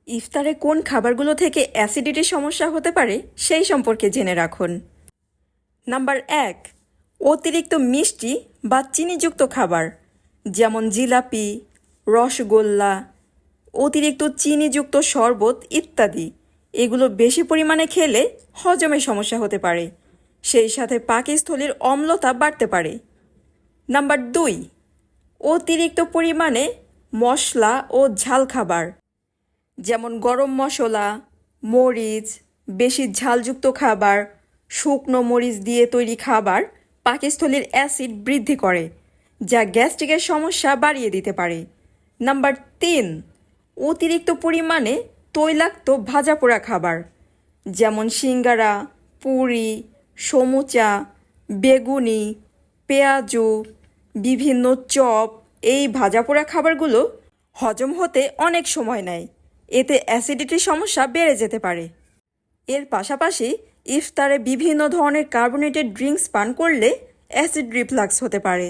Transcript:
ইফতারে কোন খাবারগুলো থেকে অ্যাসিডিটির সমস্যা হতে পারে সেই সম্পর্কে জেনে রাখুন। নাম্বার 1, অতিরিক্ত মিষ্টি বা চিনিযুক্ত খাবার যেমন জিলাপি, রসগোল্লা, অতিরিক্ত চিনিযুক্ত শরবত ইত্যাদি। এগুলো বেশি পরিমাণে খেলে হজমের সমস্যা হতে পারে, সেই সাথে পাকস্থলীর অম্লতা বাড়তে পারে। নাম্বার 2, অতিরিক্ত পরিমাণে মশলা ও ঝাল খাবার যেমন গরম মশলা, মরিচ, বেশি ঝালযুক্ত খাবার, শুকনো মরিচ দিয়ে তৈরি খাবার পাকস্থলীর অ্যাসিড বৃদ্ধি করে, যা গ্যাস্ট্রিকের সমস্যা বাড়িয়ে দিতে পারে। নাম্বার 3, অতিরিক্ত পরিমাণে তৈলাক্ত ভাজা পোড়া খাবার যেমন সিঙ্গারা, পুরি, সমুচা, বেগুনি, পেঁয়াজু, বিভিন্ন চপ। এই ভাজা পোড়া খাবারগুলো হজম হতে অনেক সময় নেয়, এতে অ্যাসিডিটির সমস্যা বেড়ে যেতে পারে। এর পাশাপাশি ইফতারে বিভিন্ন ধরনের কার্বোনেটেড ড্রিঙ্কস পান করলে অ্যাসিড রিফ্লাক্স হতে পারে।